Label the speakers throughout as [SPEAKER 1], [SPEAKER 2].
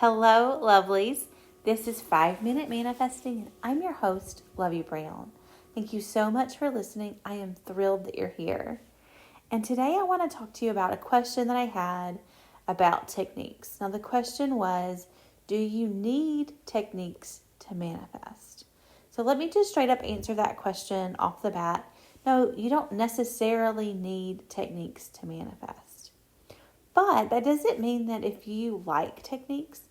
[SPEAKER 1] Hello, lovelies. This is 5-Minute Manifesting, and I'm your host, Lovey Brown. Thank you so much for listening. I am thrilled that you're here. And today I want to talk to you about a question that I had about techniques. Now, the question was, do you need techniques to manifest? So let me just straight up answer that question off the bat. No, you don't necessarily need techniques to manifest. But that doesn't mean that if you like techniques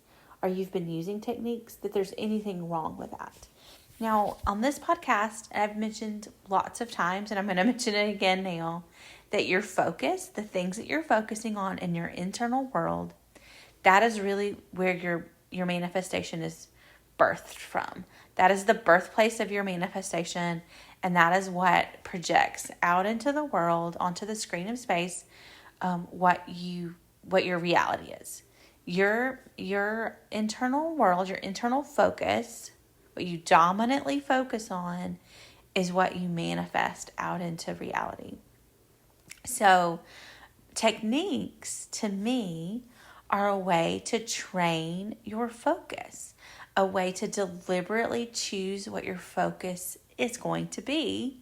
[SPEAKER 1] or you've been using techniques that there's anything wrong with that. Now, on this podcast, I've mentioned lots of times, and I'm going to mention it again now, that your focus, the things that you're focusing on in your internal world, that is really where your manifestation is birthed from. That is the birthplace of your manifestation, and that is what projects out into the world, onto the screen of space, what your reality is. Your internal world, your internal focus, what you dominantly focus on is what you manifest out into reality. So techniques, to me, are a way to train your focus, a way to deliberately choose what your focus is going to be.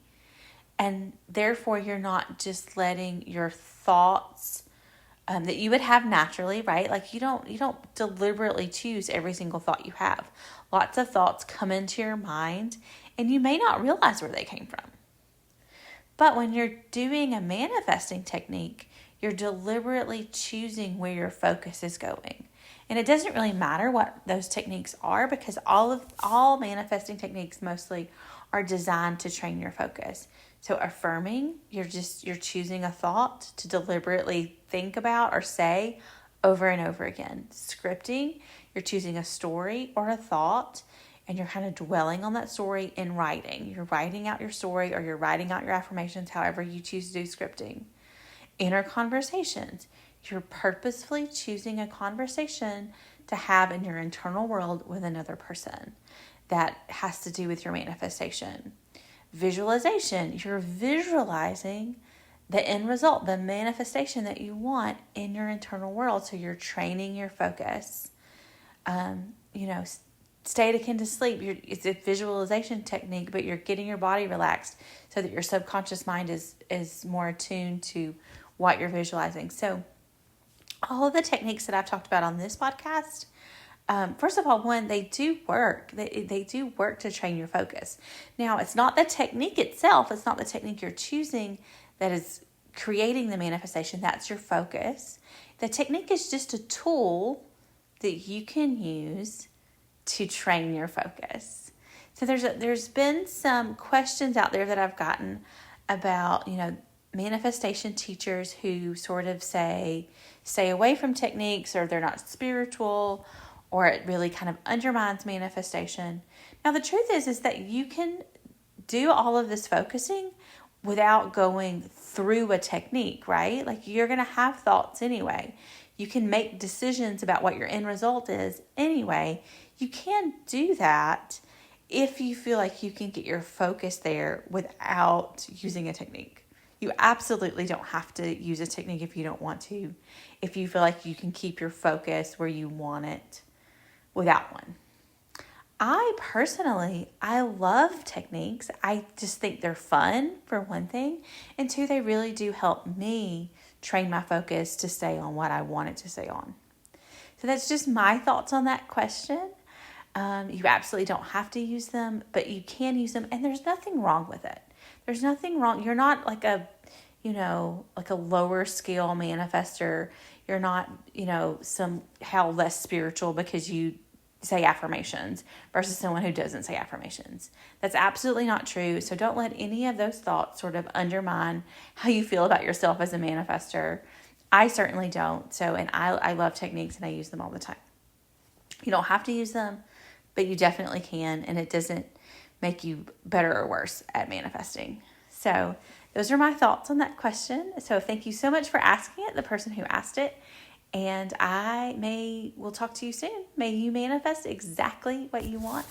[SPEAKER 1] And therefore, you're not just letting your thoughts that you would have naturally, right? Like you don't deliberately choose every single thought you have. Lots of thoughts come into your mind, and you may not realize where they came from. But when you're doing a manifesting technique, you're deliberately choosing where your focus is going. And it doesn't really matter what those techniques are, because all manifesting techniques mostly are designed to train your focus. So affirming, you're choosing a thought to deliberately think about or say over and over again. Scripting, you're choosing a story or a thought, and you're kind of dwelling on that story in writing. You're writing out your story, or you're writing out your affirmations, however you choose to do scripting. Inner conversations, you're purposefully choosing a conversation to have in your internal world with another person. That has to do with your manifestation. Visualization, you're visualizing the end result, the manifestation that you want in your internal world. So you're training your focus. State akin to sleep. It's a visualization technique, but you're getting your body relaxed so that your subconscious mind is more attuned to what you're visualizing. So all of the techniques that I've talked about on this podcast, first of all, one, they do work. They do work to train your focus. Now, it's not the technique itself. It's not the technique you're choosing that is creating the manifestation. That's your focus. The technique is just a tool that you can use to train your focus. So there's been some questions out there that I've gotten about, manifestation teachers who sort of say, stay away from techniques, or they're not spiritual, or it really kind of undermines manifestation. Now, the truth is that you can do all of this focusing without going through a technique, right? Like, you're going to have thoughts anyway. You can make decisions about what your end result is anyway. You can do that if you feel like you can get your focus there without using a technique. You absolutely don't have to use a technique if you don't want to, if you feel like you can keep your focus where you want it without one. I love techniques. I just think they're fun, for one thing. And two, they really do help me train my focus to stay on what I want it to stay on. So that's just my thoughts on that question. You absolutely don't have to use them, but you can use them, and there's nothing wrong with it. There's nothing wrong. You're not like a lower scale manifester. You're not, somehow less spiritual because you say affirmations versus someone who doesn't say affirmations. That's absolutely not true. So don't let any of those thoughts sort of undermine how you feel about yourself as a manifester. I certainly don't. And I love techniques, and I use them all the time. You don't have to use them, but you definitely can, and it doesn't make you better or worse at manifesting. So those are my thoughts on that question. So thank you so much for asking it, the person who asked it. And we'll talk to you soon. May you manifest exactly what you want.